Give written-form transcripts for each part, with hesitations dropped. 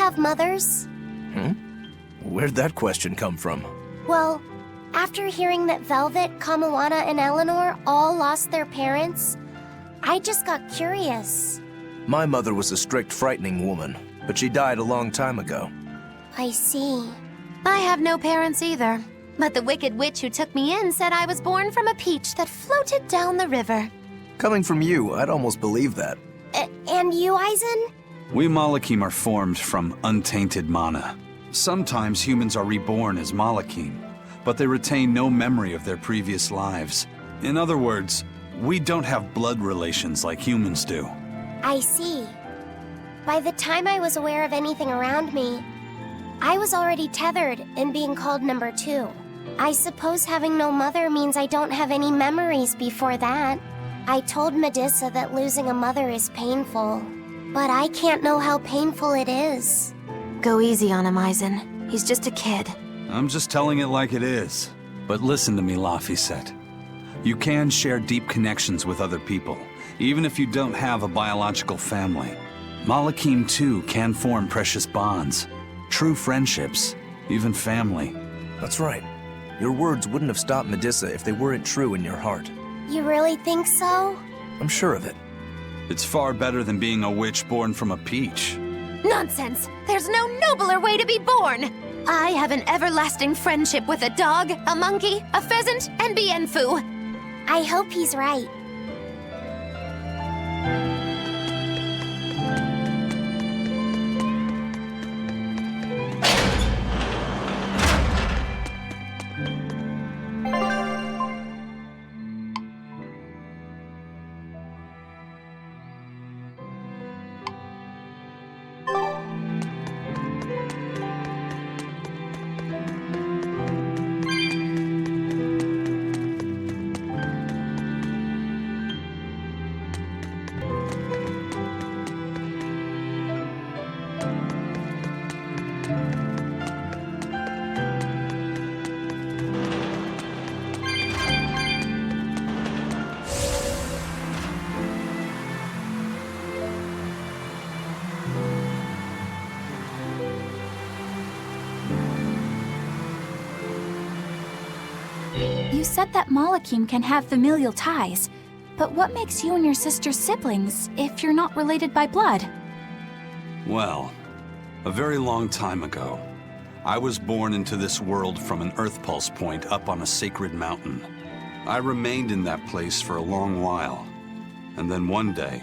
have mothers? Where'd that question come from? Well, after hearing that Velvet, Kamwana, and Eleanor all lost their parents, I just got curious. My mother was a strict, frightening woman, but she died a long time ago. I see. I have no parents either, but the wicked witch who took me in said I was born from a peach that floated down the river. Coming from you, I'd almost believe that. And you, Eisen? We Malachim are formed from untainted mana. Sometimes humans are reborn as Malachim, but they retain no memory of their previous lives. In other words, we don't have blood relations like humans do. I see. By the time I was aware of anything around me, I was already tethered and being called number 2. I suppose having no mother means I don't have any memories before that. I told Medusa that losing a mother is painful, but I can't know how painful it is. Go easy on him, Eisen. He's just a kid. I'm just telling it like it is. But listen to me, Laifiset. You can share deep connections with other people, even if you don't have a biological family. Malachim, too, can form precious bonds. True friendships, even family. That's right. Your words wouldn't have stopped Medusa if they weren't true in your heart. You really think so? I'm sure of it. It's far better than being a witch born from a peach. Nonsense! There's no nobler way to be born! I have an everlasting friendship with a dog, a monkey, a pheasant, and Bienfu. I hope he's right. You said that Malachim can have familial ties, but what makes you and your sister siblings if you're not related by blood? Well, a very long time ago, I was born into this world from an earth pulse point up on a sacred mountain. I remained in that place for a long while, and then one day,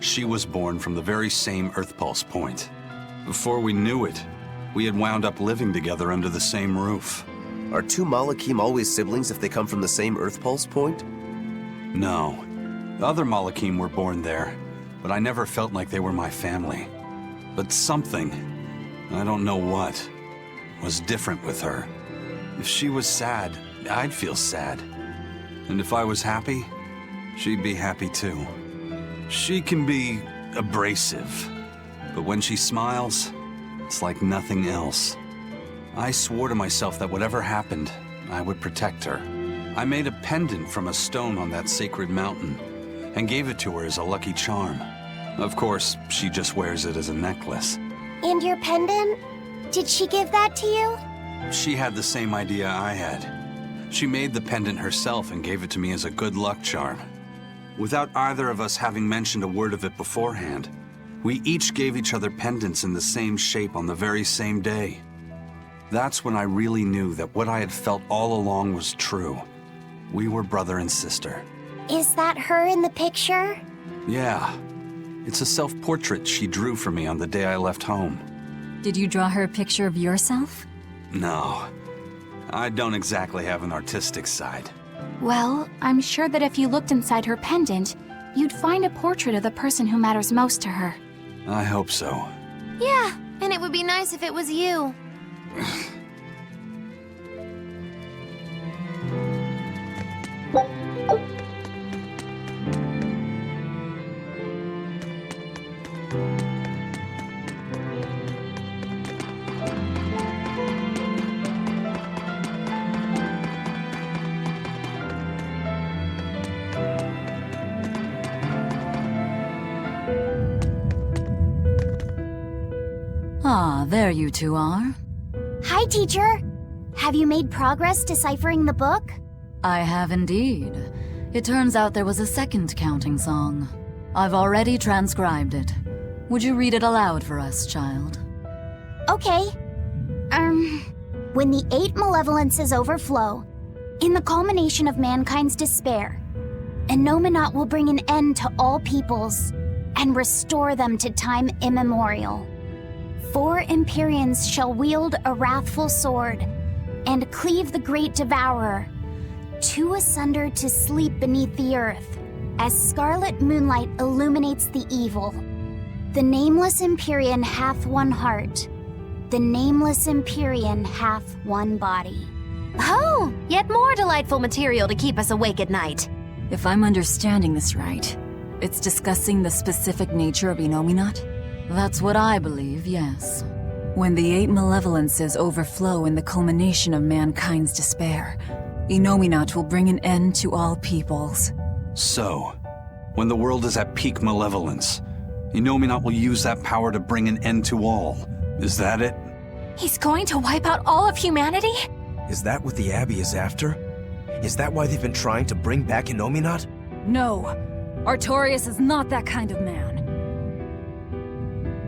she was born from the very same earth pulse point. Before we knew it, we had wound up living together under the same roof. Are two Malachim always siblings if they come from the same Earth Pulse point? No. Other Malachim were born there, but I never felt like they were my family. But something, I don't know what, was different with her. If she was sad, I'd feel sad. And if I was happy, she'd be happy too. She can be abrasive, but when she smiles, it's like nothing else. I swore to myself that whatever happened, I would protect her. I made a pendant from a stone on that sacred mountain and gave it to her as a lucky charm. Of course, she just wears it as a necklace. And your pendant? Did she give that to you? She had the same idea I had. She made the pendant herself and gave it to me as a good luck charm. Without either of us having mentioned a word of it beforehand, we each gave each other pendants in the same shape on the very same day. That's when I really knew that what I had felt all along was true. We were brother and sister. Is that her in the picture? Yeah. It's a self-portrait she drew for me on the day I left home. Did you draw her a picture of yourself? No. I don't exactly have an artistic side. Well, I'm sure that if you looked inside her pendant, you'd find a portrait of the person who matters most to her. I hope so. Yeah, and it would be nice if it was you. Ah, there you two are. Hi, teacher. Have you made progress deciphering the book? I have indeed. It turns out there was a second counting song. I've already transcribed it. Would you read it aloud for us, child? Okay. When the 8 malevolences overflow, in the culmination of mankind's despair, Innominat will bring an end to all peoples and restore them to time immemorial. 4 Empyreans shall wield a wrathful sword and cleave the great devourer, 2 asunder to sleep beneath the earth, as scarlet moonlight illuminates the evil. The nameless Empyrean hath one heart. The nameless Empyrean hath one body. Oh, yet more delightful material to keep us awake at night. If I'm understanding this right, it's discussing the specific nature of Innominat? That's what I believe, yes. When the 8 malevolences overflow in the culmination of mankind's despair, Innominat will bring an end to all peoples. So, when the world is at peak malevolence, Innominat will use that power to bring an end to all. Is that it? He's going to wipe out all of humanity? Is that what the Abbey is after? Is that why they've been trying to bring back Innominat? No, Artorius is not that kind of man.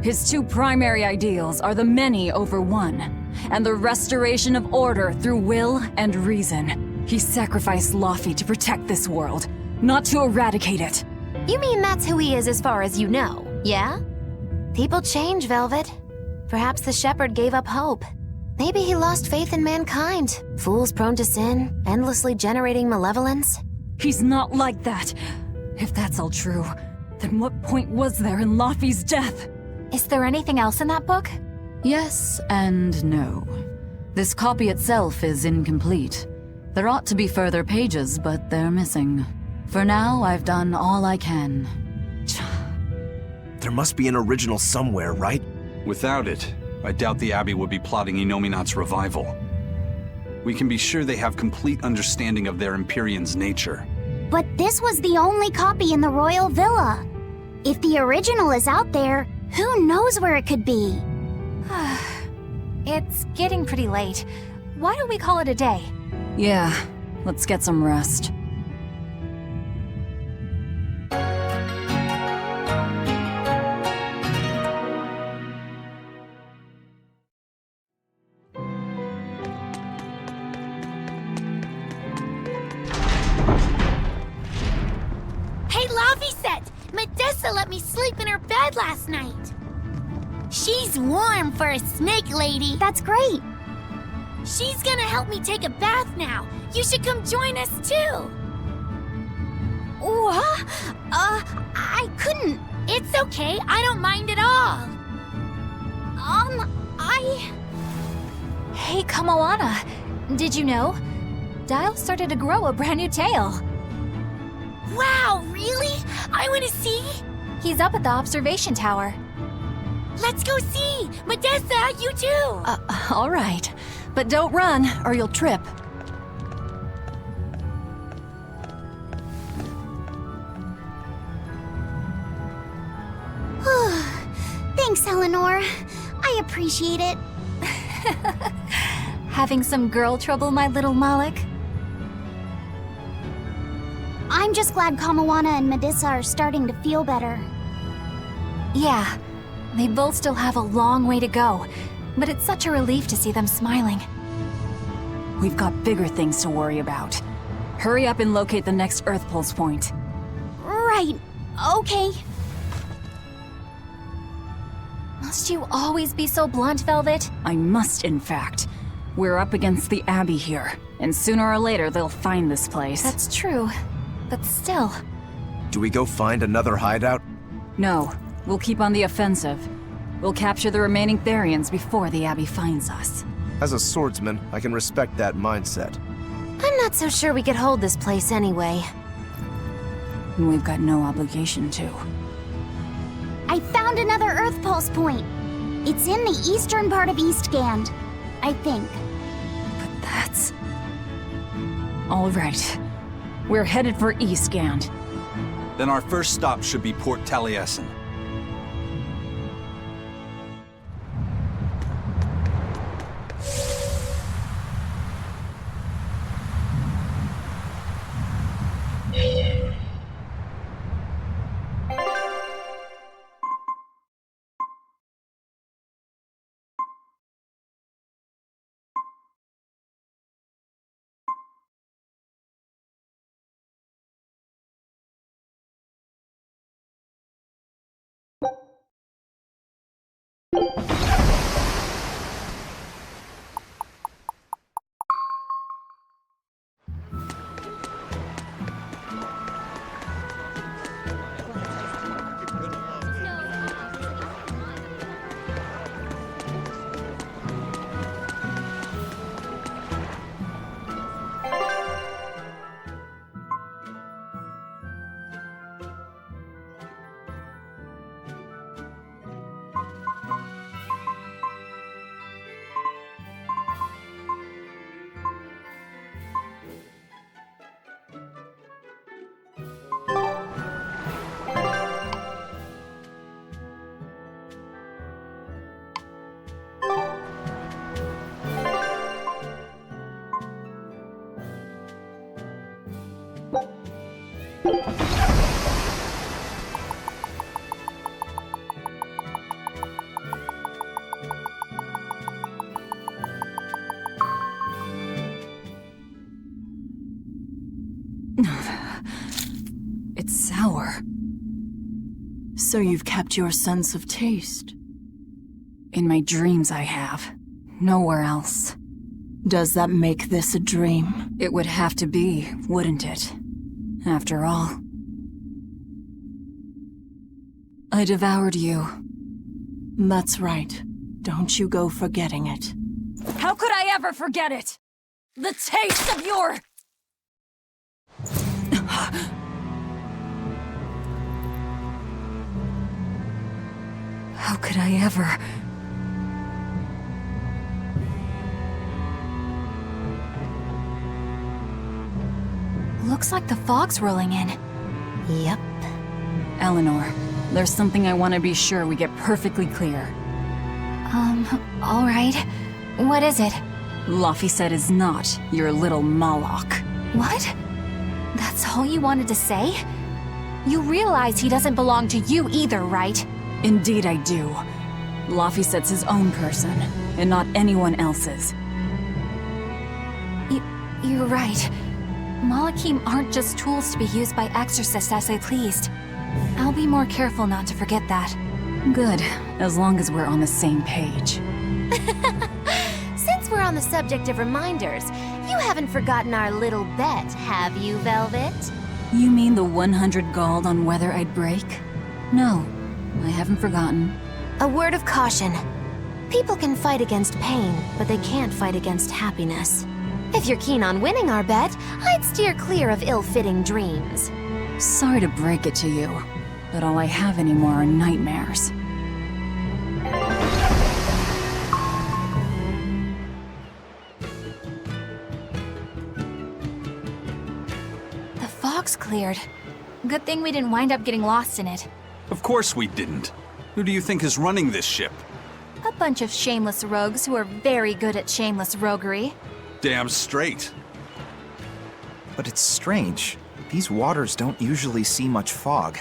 His 2 primary ideals are the many over one, and the restoration of order through will and reason. He sacrificed Laufey to protect this world, not to eradicate it. You mean that's who he is as far as you know, yeah? People change, Velvet. Perhaps the shepherd gave up hope. Maybe he lost faith in mankind. Fools prone to sin, endlessly generating malevolence. He's not like that. If that's all true, then what point was there in Laufey's death? Is there anything else in that book? Yes and no. This copy itself is incomplete. There ought to be further pages, but they're missing. For now, I've done all I can. There must be an original somewhere, right? Without it, I doubt the Abbey would be plotting Innominat's revival. We can be sure they have complete understanding of their Empyrean's nature. But this was the only copy in the royal villa. If the original is out there, who knows where it could be? It's getting pretty late. Why don't we call it a day? Yeah, let's get some rest. Hey, Laifiset! Medessa let me sleep in her bed last night. She's warm for a snake lady. That's great. She's gonna help me take a bath now. You should come join us too. What? I couldn't. It's okay. I don't mind at all. Hey, Kamoana. Did you know? Dial started to grow a brand new tail. Wow, really? I want to see. He's up at the observation tower. Let's go see. Medessa, you too. All right. But don't run, or you'll trip. Thanks, Eleanor. I appreciate it. Having some girl trouble, my little Malik? I'm just glad Kamoana and Medessa are starting to feel better. Yeah, they both still have a long way to go, but it's such a relief to see them smiling. We've got bigger things to worry about. Hurry up and locate the next Earth Pulse point. Right. Okay. Must you always be so blunt, Velvet? I must, in fact. We're up against the Abbey here, and sooner or later they'll find this place. That's true, but still. Do we go find another hideout? No, we'll keep on the offensive. We'll capture the remaining Therians before the Abbey finds us. As a swordsman, I can respect that mindset. I'm not so sure we could hold this place anyway. And we've got no obligation to. I found another Earth Pulse point. It's in the eastern part of Istgard, I think. But that's... All right. We're headed for Istgard. Then our first stop should be Port Taliesin. It's sour. So you've kept your sense of taste. In my dreams I have. Nowhere else. Does that make this a dream? It would have to be, wouldn't it? After all. I devoured you. That's right. Don't you go forgetting it. How could I ever forget it? The taste of your... How could I ever... Looks like the fog's rolling in. Yep. Eleanor, there's something I want to be sure we get perfectly clear. All right. What is it? Laifiset is not your little Moloch. What? That's all you wanted to say? You realize he doesn't belong to you either, right? Indeed I do. Laifiset's his own person, and not anyone else's. You're right. Malachim aren't just tools to be used by exorcists as they pleased. I'll be more careful not to forget that. Good, as long as we're on the same page. Since we're on the subject of reminders, you haven't forgotten our little bet, have you, Velvet? You mean the 100 gold on whether I'd break? No, I haven't forgotten. A word of caution. People can fight against pain, but they can't fight against happiness. If you're keen on winning our bet, I'd steer clear of ill-fitting dreams. Sorry to break it to you, but all I have anymore are nightmares. The fog's cleared. Good thing we didn't wind up getting lost in it. Of course we didn't. Who do you think is running this ship? A bunch of shameless rogues who are very good at shameless roguery. Damn straight. But it's strange. These waters don't usually see much fog.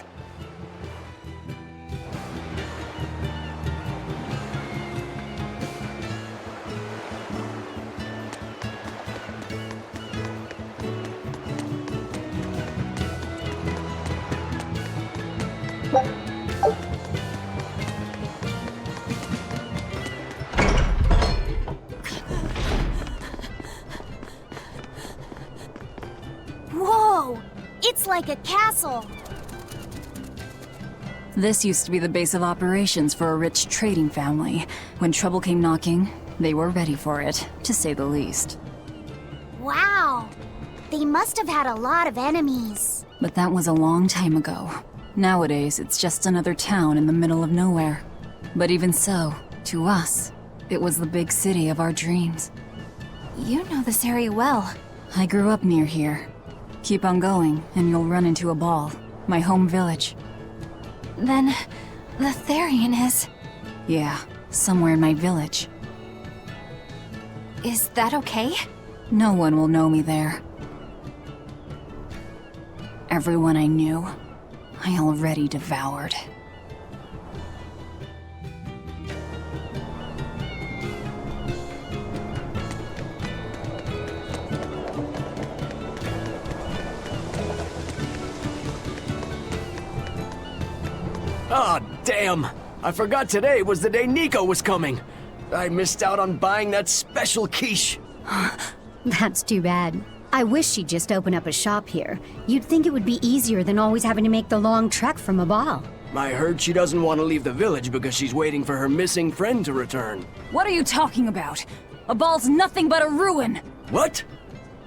Whoa! It's like a castle. This used to be the base of operations for a rich trading family. When trouble came knocking, they were ready for it, to say the least. Wow! They must have had a lot of enemies. But that was a long time ago. Nowadays, it's just another town in the middle of nowhere. But even so, to us, it was the big city of our dreams. You know this area well. I grew up near here. Keep on going, and you'll run into Aball, my home village. Then, the Therian is... Yeah, somewhere in my village. Is that okay? No one will know me there. Everyone I knew, I already devoured. Ah, damn! I forgot today was the day Nico was coming. I missed out on buying that special quiche. That's too bad. I wish she'd just open up a shop here. You'd think it would be easier than always having to make the long trek from Aball. I heard she doesn't want to leave the village because she's waiting for her missing friend to return. What are you talking about? Aball's nothing but a ruin! What?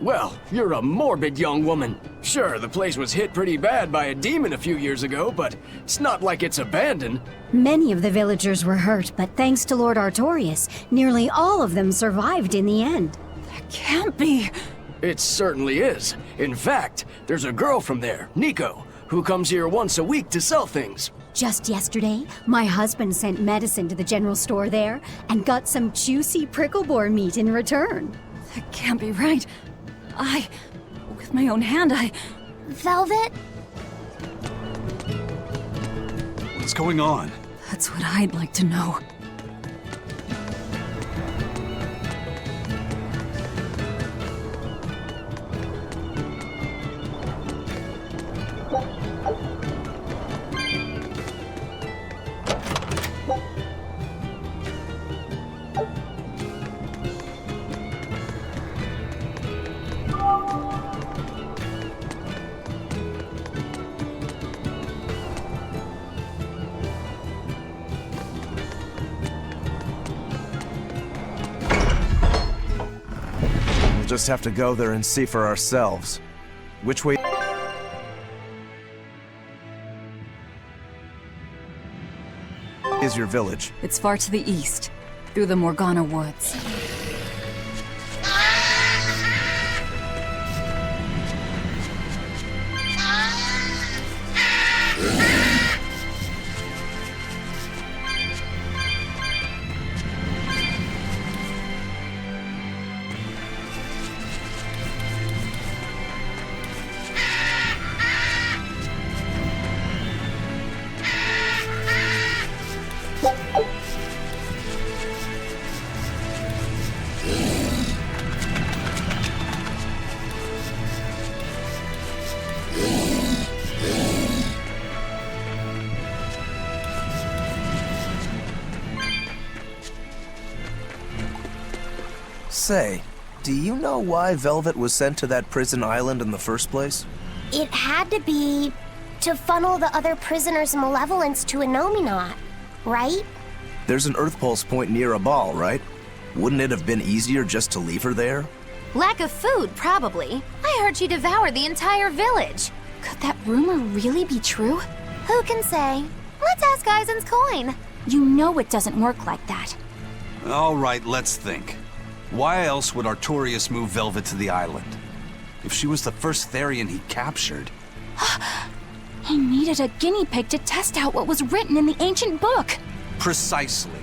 Well, you're a morbid young woman. Sure, the place was hit pretty bad by a demon a few years ago, but it's not like it's abandoned. Many of the villagers were hurt, but thanks to Lord Artorius, nearly all of them survived in the end. That can't be... It certainly is. In fact, there's a girl from there, Nico, who comes here once a week to sell things. Just yesterday, my husband sent medicine to the general store there and got some juicy prickle boar meat in return. That can't be right. With my own hand, Velvet, What's going on? That's what I'd like to know. We'll just have to go there and see for ourselves. Which way is your village? It's far to the east, through the Morgana woods. Say, do you know why Velvet was sent to that prison island in the first place? It had to be to funnel the other prisoners' malevolence to Innominat, right? There's an Earth Pulse point near Abal, right? Wouldn't it have been easier just to leave her there? Lack of food, probably. I heard she devoured the entire village. Could that rumor really be true? Who can say? Let's ask Eisen's coin. You know it doesn't work like that. All right, let's think. Why else would Artorius move Velvet to the island? If she was the first Therian he captured... He needed a guinea pig to test out what was written in the ancient book. Precisely.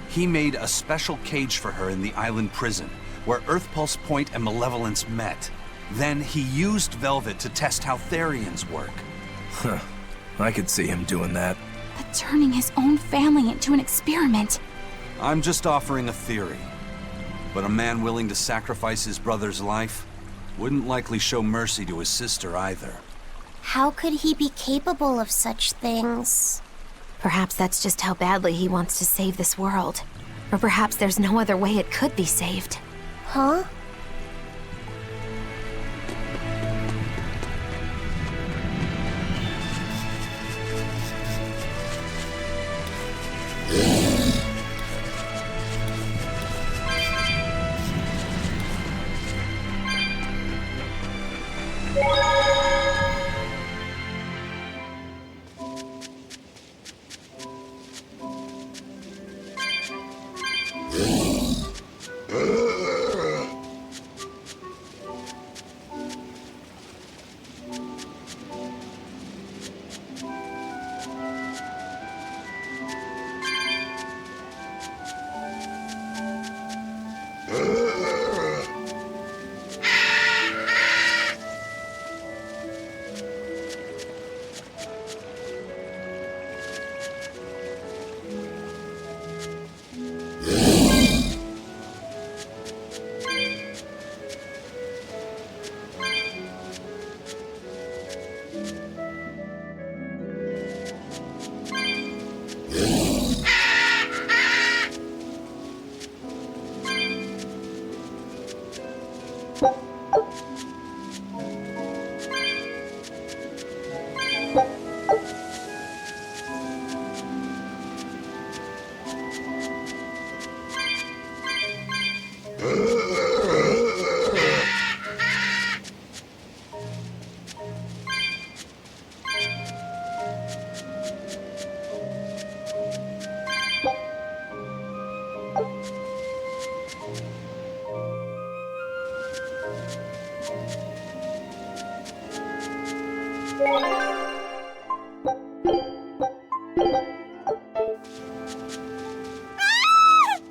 He made a special cage for her in the island prison, where Earth Pulse Point and Malevolence met. Then he used Velvet to test how Therians work. Huh. I could see him doing that. But turning his own family into an experiment. I'm just offering a theory. But a man willing to sacrifice his brother's life wouldn't likely show mercy to his sister either. How could he be capable of such things? Perhaps that's just how badly he wants to save this world. Or perhaps there's no other way it could be saved. Huh?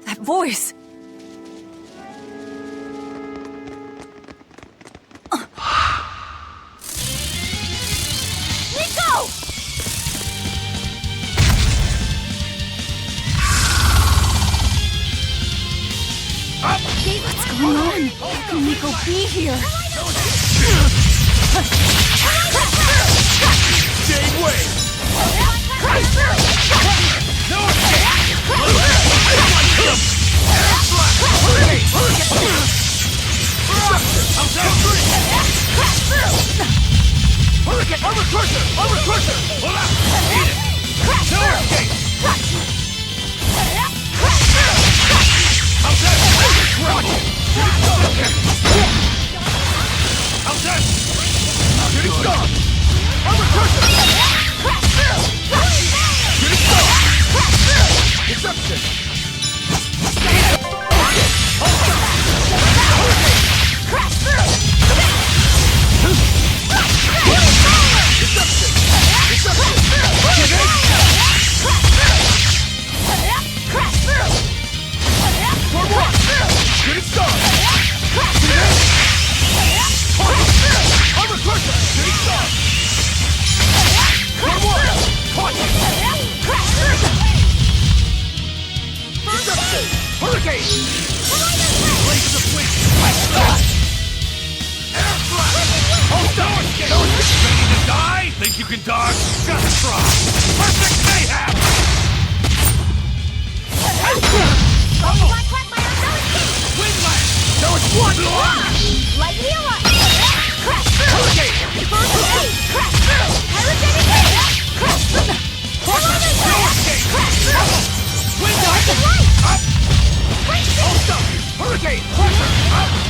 That voice! be here! Same way! No Think you can dodge? Just try! Perfect mayhem! Windlash! No, it's one! Like Hila! Hurricane! No escape! Windlash! Up! Hold stuff! Hurricane! Pressure! Up!